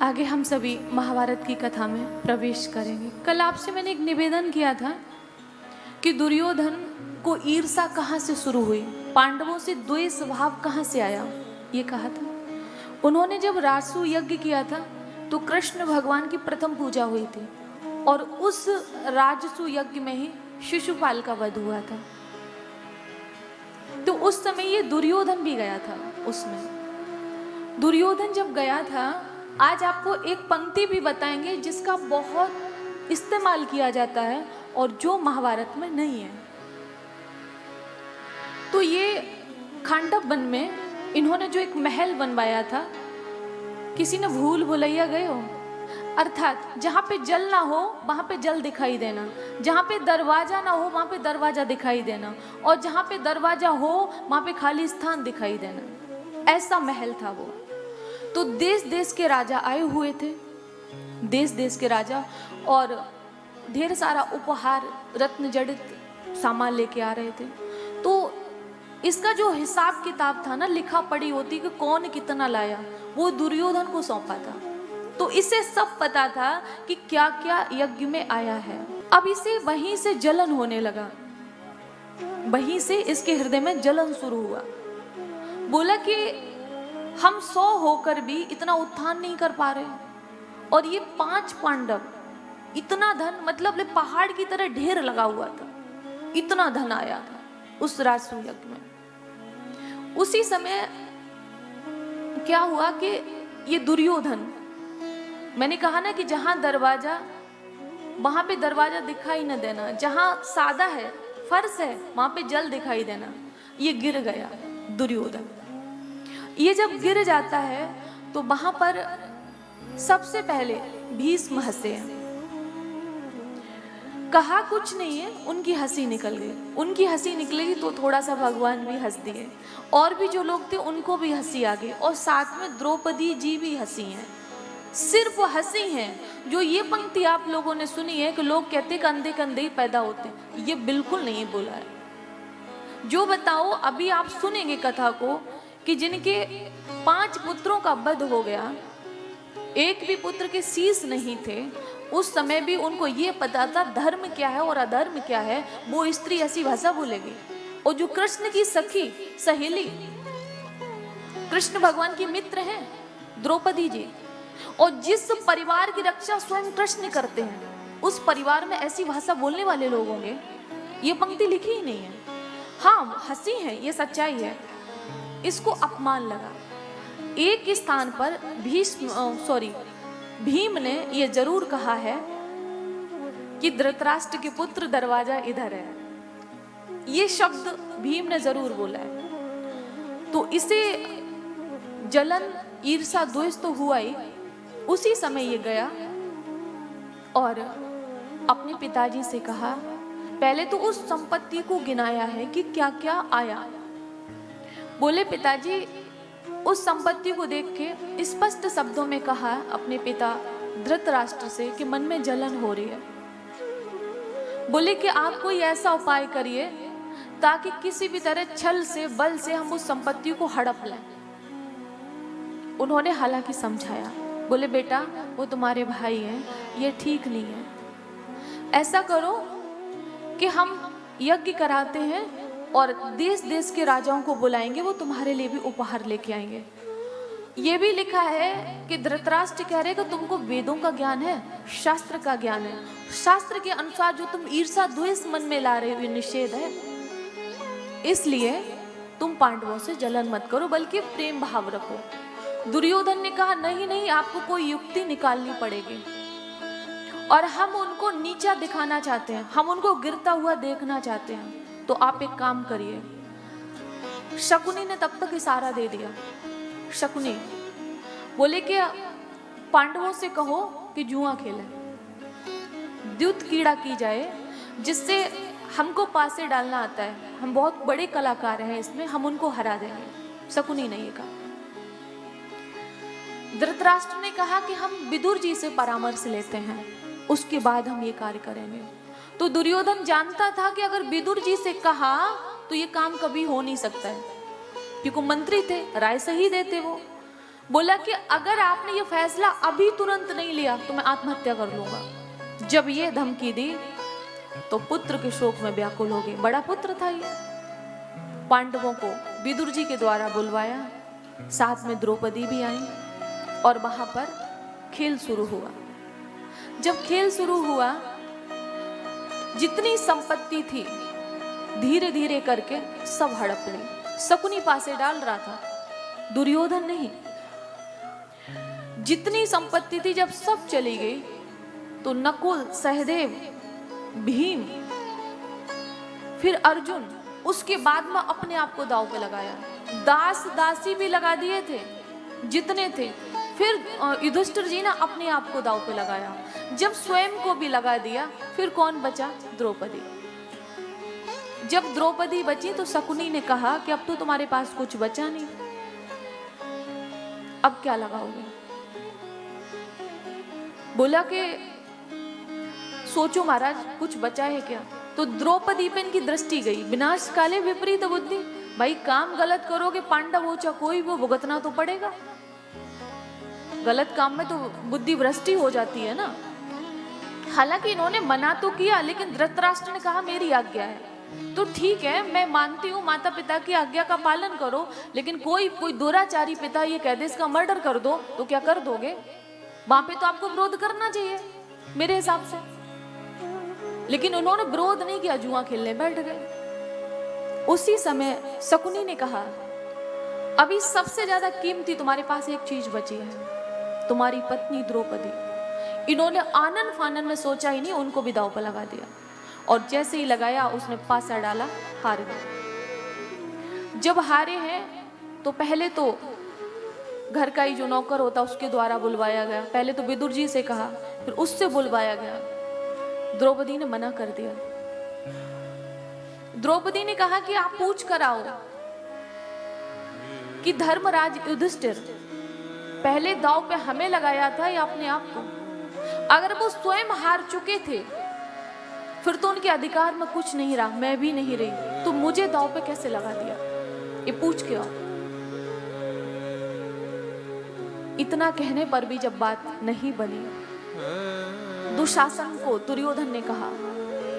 आगे हम सभी महाभारत की कथा में प्रवेश करेंगे। कल आपसे मैंने एक निवेदन किया था कि दुर्योधन को ईर्ष्या कहाँ से शुरू हुई, पांडवों से द्वेष भाव कहाँ से आया, ये कहा था। उन्होंने जब राजसूय यज्ञ किया था तो कृष्ण भगवान की प्रथम पूजा हुई थी और उस राजसूय यज्ञ में ही शिशुपाल का वध हुआ था। तो उस समय ये दुर्योधन भी गया था। उसमें दुर्योधन जब गया था, आज आपको एक पंक्ति भी बताएंगे जिसका बहुत इस्तेमाल किया जाता है और जो महाभारत में नहीं है। तो ये खांडव वन में इन्होंने जो एक महल बनवाया था, किसी ने भूल भुलैया गए हो, अर्थात जहाँ पे जल ना हो वहाँ पे जल दिखाई देना, जहाँ पे दरवाजा ना हो वहाँ पे दरवाजा दिखाई देना, और जहाँ पे दरवाजा हो वहाँ पे खाली स्थान दिखाई देना। ऐसा महल था वो। तो देश देश के राजा आए हुए थे, देश देश के राजा, और ढेर सारा उपहार रत्न जड़ित सामान लेके आ रहे थे। तो इसका जो हिसाब किताब था ना, लिखा पड़ी होती कि कौन कितना लाया, वो दुर्योधन को सौंपा था। तो इसे सब पता था कि क्या क्या यज्ञ में आया है। अब इसे वहीं से जलन होने लगा, वहीं से इसके हृदय में जलन शुरू हुआ। बोला कि हम 100 होकर भी इतना उत्थान नहीं कर पा रहे, और ये 5 पांडव इतना धन, मतलब पहाड़ की तरह ढेर लगा हुआ था, इतना धन आया था उस राजसूय यज्ञ में। उसी समय क्या हुआ कि ये दुर्योधन, मैंने कहा ना कि जहां दरवाजा, वहां पे दरवाजा दिखाई न देना, जहां सादा है फर्श है वहां पे जल दिखाई देना, ये गिर गया दुर्योधन। ये जब गिर जाता है तो वहां पर सबसे पहले भीष्म हंसे हैं। कहा कुछ नहीं है, उनकी हंसी निकल गई। उनकी हंसी निकलेगी तो थोड़ा सा भगवान भी हंस दिए, और भी जो लोग थे उनको भी हंसी आ गई, और साथ में द्रौपदी जी भी हंसी हैं। सिर्फ हंसी हैं। जो ये पंक्ति आप लोगों ने सुनी है कि लोग कहते कंधे कंधे ही पैदा होते हैं, ये बिल्कुल नहीं बोला है। जो बताओ, अभी आप सुनेंगे कथा को कि जिनके 5 पुत्रों का वध हो गया, एक भी पुत्र के शीश नहीं थे, उस समय भी उनको ये पता था धर्म क्या है और अधर्म क्या है। वो स्त्री ऐसी भाषा बोलेगी। और जो कृष्ण की सखी सहेली, कृष्ण भगवान की मित्र हैं द्रौपदी जी, और जिस परिवार की रक्षा स्वयं कृष्ण करते हैं, उस परिवार में ऐसी भाषा बोलने वाले लोग होंगे, ये पंक्ति लिखी ही नहीं है। हाँ, हंसी है, ये सच्चाई है। इसको अपमान लगा। एक स्थान पर भीम ने ये जरूर कहा है कि धृतराष्ट्र के पुत्र दरवाजा इधर है, ये शब्द भीम ने जरूर बोला है। तो इसे जलन ईर्ष्या द्वेष तो हुआ ही। उसी समय ये गया और अपने पिताजी से कहा, पहले तो उस संपत्ति को गिनाया है कि क्या क्या आया। बोले पिताजी, उस संपत्ति को देख के स्पष्ट शब्दों में कहा अपने पिता धृतराष्ट्र से कि मन में जलन हो रही है। बोले कि आप कोई ऐसा उपाय करिए ताकि किसी भी तरह छल से, बल से हम उस संपत्ति को हड़प लें। उन्होंने हालांकि समझाया, बोले बेटा वो तुम्हारे भाई हैं, ये ठीक नहीं है। ऐसा करो कि हम यज्ञ कराते हैं और देश देश के राजाओं को बुलाएंगे, वो तुम्हारे लिए भी उपहार लेके आएंगे। ये भी लिखा है कि धृतराष्ट्र कह रहे कि तुमको वेदों का ज्ञान है, शास्त्र का ज्ञान है, शास्त्र के अनुसार जो तुम ईर्ष्या द्वेष मन में ला रहे हो निषेध है, इसलिए तुम पांडवों से जलन मत करो बल्कि प्रेम भाव रखो। दुर्योधन ने कहा नहीं नहीं, आपको कोई युक्ति निकालनी पड़ेगी, और हम उनको नीचा दिखाना चाहते हैं, हम उनको गिरता हुआ देखना चाहते हैं। तो आप एक काम करिए। शकुनी ने तब तक इशारा दे दिया। शकुनी बोले कि पांडवों से कहो कि जुआ खेले, द्युत कीड़ा की जाए, जिससे हमको पासे डालना आता है, हम बहुत बड़े कलाकार हैं इसमें, हम उनको हरा देंगे। शकुनी ने ये कहा। धृतराष्ट्र ने कहा कि हम विदुर जी से परामर्श लेते हैं, उसके बाद हम ये कार्य करेंगे। तो दुर्योधन जानता था कि अगर विदुर जी से कहा तो ये काम कभी हो नहीं सकता है, क्योंकि मंत्री थे, राय सही देते वो। बोला कि अगर आपने ये फैसला अभी तुरंत नहीं लिया तो मैं आत्महत्या कर लूंगा। जब ये धमकी दी तो पुत्र के शोक में व्याकुल हो गए। बड़ा पुत्र था ये। पांडवों को विदुर जी के द्वारा बुलवाया, साथ में द्रौपदी भी आई और वहां पर खेल शुरू हुआ। जब खेल शुरू हुआ, जितनी संपत्ति थी धीरे धीरे करके सब हड़प ली। शकुनी पासे डाल रहा था, दुर्योधन नहीं। जितनी संपत्ति थी जब सब चली गई तो नकुल, सहदेव, भीम, फिर अर्जुन, उसके बाद में अपने आप को दांव पे लगाया। दास दासी भी लगा दिए थे जितने थे। फिर युधिष्ठिर जी ने अपने आप को दांव पे लगाया। जब स्वयं को भी लगा दिया, फिर कौन बचा? द्रौपदी। जब द्रौपदी बची तो शकुनी ने कहा कि अब तो तुम्हारे पास कुछ बचा नहीं, अब क्या लगाओगे? बोला कि सोचो महाराज, कुछ बचा है क्या? तो द्रौपदी पे इनकी दृष्टि गई। विनाश काले विपरीत बुद्धि। भाई काम गलत करोगे, पांडव हो चाहे कोई, वो भुगतना तो पड़ेगा। गलत काम में तो बुद्धि भ्रष्टि हो जाती है ना। हालांकि इन्होंने मना तो किया, लेकिन धृतराष्ट्र ने कहा मेरी आज्ञा है। तो ठीक है, मैं मानती हूँ माता पिता की आज्ञा का पालन करो, लेकिन कोई दुराचारी पिता ये कह दे इसका मर्डर कर दो, तो क्या कर दोगे? वहां पे तो आपको विरोध करना चाहिए मेरे हिसाब से। लेकिन उन्होंने विरोध नहीं किया, जुआ खेलने बैठ गए। उसी समय शकुनी ने कहा अभी सबसे ज्यादा कीमती तुम्हारे पास एक चीज बची है, तुम्हारी पत्नी द्रौपदी। इन्होंने आनन फानन में सोचा ही नहीं, उनको भी दांव पर लगा दिया। और जैसे ही लगाया उसने पासा डाला, हार गए। जब हारे हैं तो पहले तो घर का ही जो नौकर होता उसके द्वारा बुलवाया गया। पहले तो विदुर जी से कहा, फिर उससे बुलवाया गया। द्रौपदी ने मना कर दिया। द्रौपदी ने कहा कि आप पूछ कर आओ कि धर्मराज युधिष्ठिर पहले दांव पे हमें लगाया था या अपने आप को? अगर वो स्वयं हार चुके थे फिर तो उनके अधिकार में कुछ नहीं रहा, मैं भी नहीं रही, तो मुझे दांव पे कैसे लगा दिया? ये पूछ के आओ। इतना कहने पर भी जब बात नहीं बनी, दुशासन को दुर्योधन ने कहा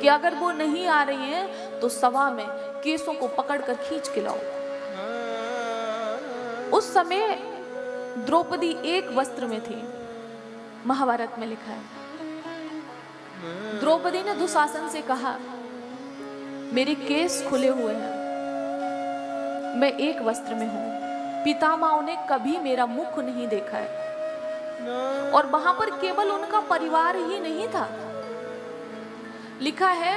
कि अगर वो नहीं आ रही हैं तो सभा में केसों को पकड़कर खींच के लाओ। उस समय द्रौपदी एक वस्त्र में थी, महाभारत में लिखा है। द्रौपदी ने दुशासन से कहा मेरे केस खुले हुए हैं, मैं एक वस्त्र में हूं, पितामहों ने कभी मेरा मुख नहीं देखा है। और वहां पर केवल उनका परिवार ही नहीं था, लिखा है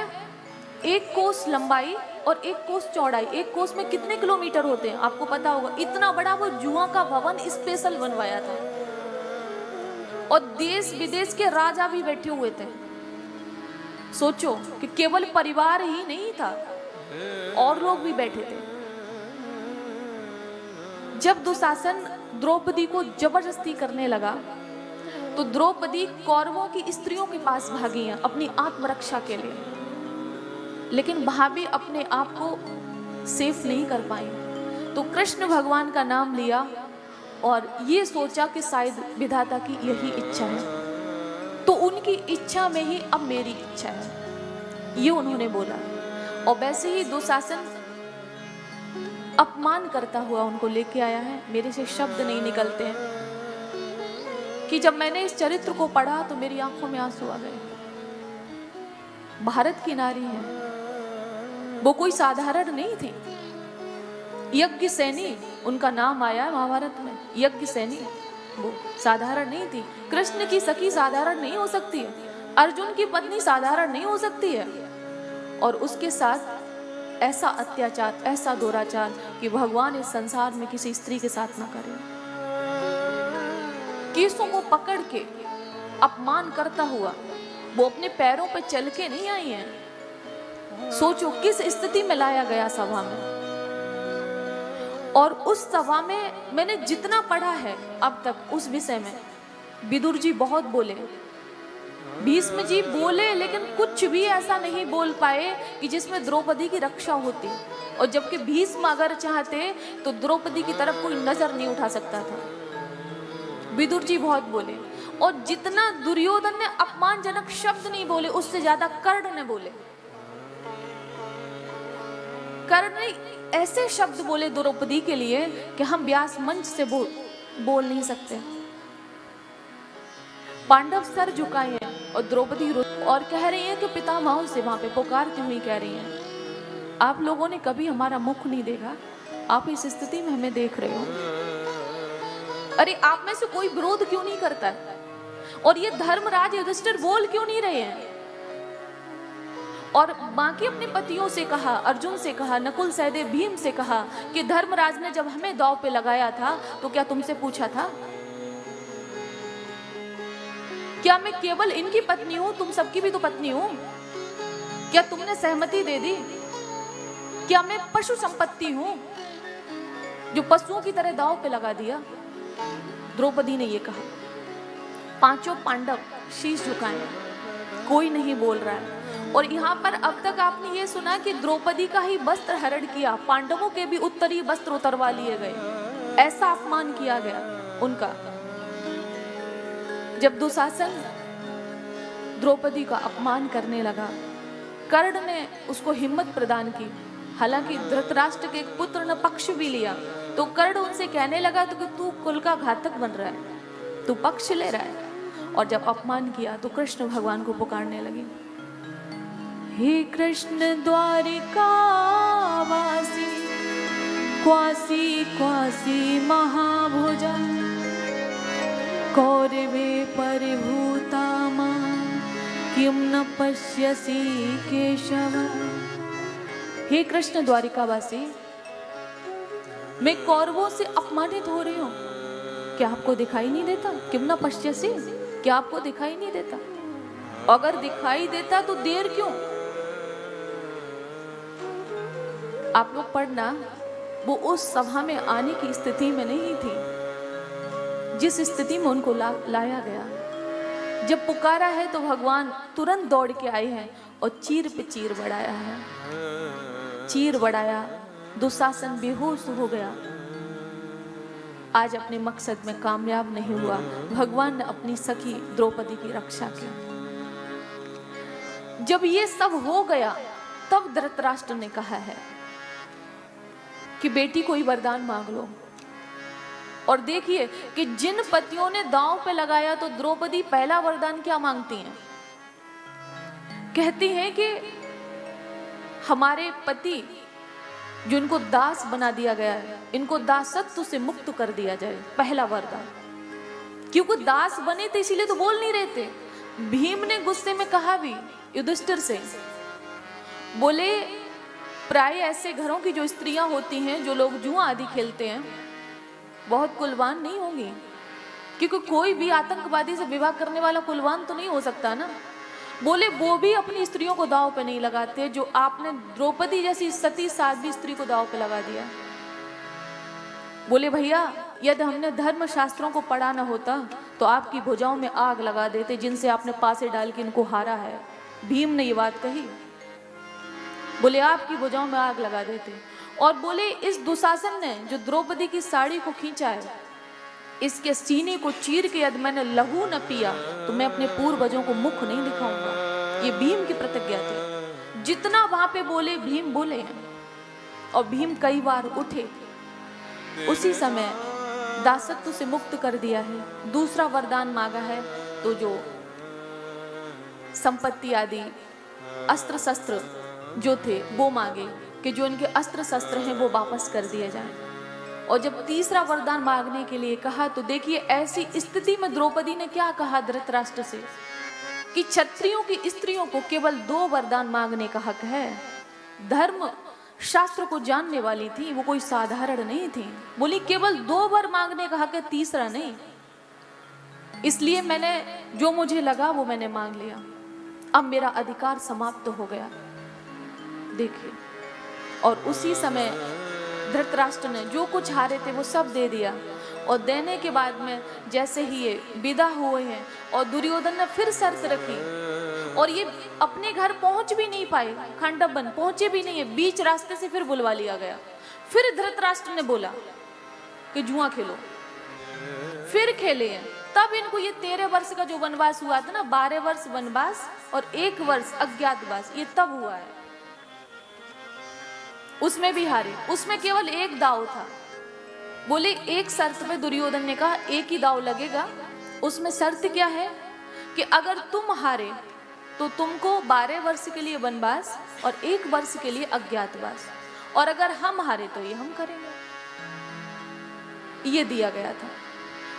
1 कोस लंबाई और 1 कोस चौड़ाई। 1 कोस में कितने किलोमीटर होते हैं आपको पता होगा? इतना बड़ा वो जुआ का भवन स्पेशल बनवाया था। और देश विदेश के राजा भी बैठे हुए थे। सोचो कि केवल परिवार ही नहीं था, और लोग भी बैठे थे। जब दुशासन द्रौपदी को जबरदस्ती करने लगा तो द्रौपदी कौरवों की स्त्रियों के पास भागी हैं अपनी आत्मरक्षा के लिए, लेकिन वहां भी अपने आप को सेफ नहीं कर पाई। तो कृष्ण भगवान का नाम लिया और ये सोचा कि शायद विधाता की यही इच्छा है, तो उनकी इच्छा में ही अब मेरी इच्छा है, ये उन्होंने बोला। और वैसे ही दुशासन अपमान करता हुआ उनको लेके आया है। मेरे से शब्द नहीं निकलते हैं कि जब मैंने इस चरित्र को पढ़ा तो मेरी आंखों में आंसू आ गए। भारत की नारी है, वो कोई साधारण नहीं थी। यज्ञ सैनी उनका नाम आया है महाभारत में, यज्ञ सैनी। वो साधारण नहीं थी। कृष्ण की सखी साधारण नहीं हो सकती है, अर्जुन की पत्नी साधारण नहीं हो सकती है। और उसके साथ ऐसा अत्याचार, ऐसा दुराचार कि भगवान इस संसार में किसी स्त्री के साथ ना करे। केसों को पकड़ के अपमान करता हुआ वो अपने पैरों पे चल के नहीं आई है। सोचो किस स्थिति में लाया गया सभा में। और उस सभा में मैंने जितना पढ़ा है अब तक उस विषय में, विदुर जी बहुत बोले, भीष्म जी बोले, लेकिन कुछ भी ऐसा नहीं बोल पाए कि जिसमें द्रौपदी की रक्षा होती। और जबकि भीष्म अगर चाहते तो द्रौपदी की तरफ कोई नजर नहीं उठा सकता था। विदुर जी बहुत बोले, और जितना दुर्योधन ने अपमानजनक शब्द नहीं बोले उससे ज्यादा कर्ण ने बोले। कर्ण ने ऐसे शब्द बोले द्रौपदी के लिए कि हम व्यास मंच से बोल नहीं सकते। पांडव सर झुकाए हैं और द्रौपदी और कह रही है कि पितामहों से वहां पे पुकारती हुई कह रही हैं, आप लोगों ने कभी हमारा मुख नहीं देखा, आप इस स्थिति में हमें देख रहे हो। अरे आप में से कोई विरोध क्यों नहीं करता है? और ये धर्मराज युधिष्ठिर बोल क्यों नहीं रहे हैं? और बाकी अपने पतियों से कहा, अर्जुन से कहा, नकुल सहदेव भीम से कहा कि धर्मराज ने जब हमें दांव पे लगाया था तो क्या तुमसे पूछा था? क्या मैं केवल इनकी पत्नी हूं, तुम सबकी भी तो पत्नी हूं? क्या तुमने सहमति दे दी? क्या मैं पशु संपत्ति हूं जो पशुओं की तरह दांव पे लगा दिया? द्रौपदी ने ये कहा। पांचों पांडव शीश झुकाए, कोई नहीं बोल रहा है। और यहाँ पर अब तक आपने ये सुना कि द्रौपदी का ही वस्त्र हरण किया, पांडवों के भी उत्तरी वस्त्र उतरवा लिए गए, ऐसा अपमान किया गया उनका। जब दुशासन द्रौपदी का अपमान करने लगा, कर्ण ने उसको हिम्मत प्रदान की। हालांकि धृतराष्ट्र के एक पुत्र ने पक्ष भी लिया, तो कर्ण उनसे कहने लगा तो कि तू कुल का घातक बन रहा है, तू पक्ष ले रहा है। और जब अपमान किया तो कृष्ण भगवान को पुकारने लगे, हे कृष्ण द्वारिका वासी, क्वासी क्वासी महाभुजा, कौरवे परिभूता मां, किम न पश्यसि केशव। हे कृष्ण द्वारिकावासी, मैं कौरवों से अपमानित हो रही हूँ, क्या आपको दिखाई नहीं देता? किम न पश्यसि, क्या आपको दिखाई नहीं देता? अगर दिखाई देता तो देर क्यों? आप लोग पढ़ना, वो उस सभा में आने की स्थिति में नहीं थी जिस स्थिति में उनको लाया गया। जब पुकारा है तो भगवान तुरंत दौड़ के आए हैं और चीर पे चीर बढ़ाया है, चीर बढ़ाया। दुशासन बेहोश हो गया, आज अपने मकसद में कामयाब नहीं हुआ। भगवान ने अपनी सखी द्रौपदी की रक्षा की। जब ये सब हो गया तब धृतराष्ट्र ने कहा है कि बेटी कोई वरदान मांग लो। और देखिए कि जिन पतियों ने दांव पे लगाया तो द्रौपदी पहला वरदान क्या मांगती हैं? कहती हैं कि हमारे पति जो इनको दास बना दिया गया है, इनको दासत्व से मुक्त कर दिया जाए, पहला वरदान। क्योंकि दास बने थे इसीलिए तो बोल नहीं रहे थे। भीम ने गुस्से में कहा भी युधिष्ठिर से, बोले प्राय ऐसे घरों की जो स्त्रियां होती हैं, जो लोग जुआ आदि खेलते हैं, बहुत कुलवान नहीं होंगी, क्योंकि कोई भी आतंकवादी से विवाह करने वाला कुलवान तो नहीं हो सकता ना। बोले वो भी अपनी स्त्रियों को दांव पे नहीं लगाते, जो आपने द्रौपदी जैसी सती साध्वी स्त्री को दांव पे लगा दिया। बोले भैया, यदि हमने धर्म शास्त्रों को पढ़ा ना होता तो आपकी भुजाओं में आग लगा देते, जिनसे आपने पासे डाल के इनको हारा है। भीम ने ये बात कही, बोले आपकी भुजाओं में आग लगा देते। और बोले इस दुशासन ने जो द्रौपदी की साड़ी को खींचा है, इसके सीने को चीर के यदि मैंने लहू न पिया तो मैं अपने पूर्वजों को मुख नहीं दिखाऊंगा। ये भीम की प्रतिज्ञा थी। जितना वहां पे बोले भीम बोले हैं, और भीम कई बार उठे। उसी समय दासत्व से मुक्त कर दिया है। दूसरा वरदान मांगा है तो जो संपत्ति आदि अस्त्र शस्त्र जो थे वो मांगे कि जो इनके अस्त्र शस्त्र हैं वो वापस कर दिए जाएं। और जब तीसरा वरदान मांगने के लिए कहा तो देखिए ऐसी स्थिति में द्रौपदी ने क्या कहा धृतराष्ट्र से कि क्षत्रियों की स्त्रियों को केवल 2 वरदान मांगने का हक है। धर्म शास्त्र को जानने वाली थी, वो कोई साधारण नहीं थी। बोली केवल 2 वर मांगने का हक है, तीसरा नहीं। इसलिए मैंने जो मुझे लगा वो मैंने मांग लिया, अब मेरा अधिकार समाप्त हो गया। देखिए, और उसी समय धृतराष्ट्र ने जो कुछ हारे थे वो सब दे दिया। और देने के बाद में जैसे ही ये विदा हुए हैं और दुर्योधन ने फिर शर्त रखी, और ये अपने घर पहुंच भी नहीं पाए, खांडव वन पहुंचे भी नहीं है, बीच रास्ते से फिर बुलवा लिया गया। फिर धृतराष्ट्र ने बोला कि जुआ खेलो। फिर खेले हैं। तब इनको ये 13 वर्ष का जो वनवास हुआ था ना, 12 वर्ष वनवास और 1 वर्ष अज्ञातवास, ये तब हुआ है। उसमें भी हारे। उसमें केवल एक दाव था। बोले एक शर्त पे दुर्योधन ने कहा एक ही दाव लगेगा। उसमें शर्त क्या है कि अगर तुम हारे तो तुमको 12 वर्ष के लिए वनवास और 1 वर्ष के लिए अज्ञातवास, और अगर हम हारे तो ये हम करेंगे। ये दिया गया था।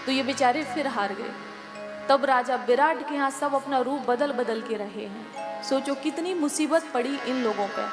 तो ये बेचारे फिर हार गए। तब राजा विराट के यहाँ सब अपना रूप बदल बदल के रहे हैं। सोचो कितनी मुसीबत पड़ी इन लोगों पे।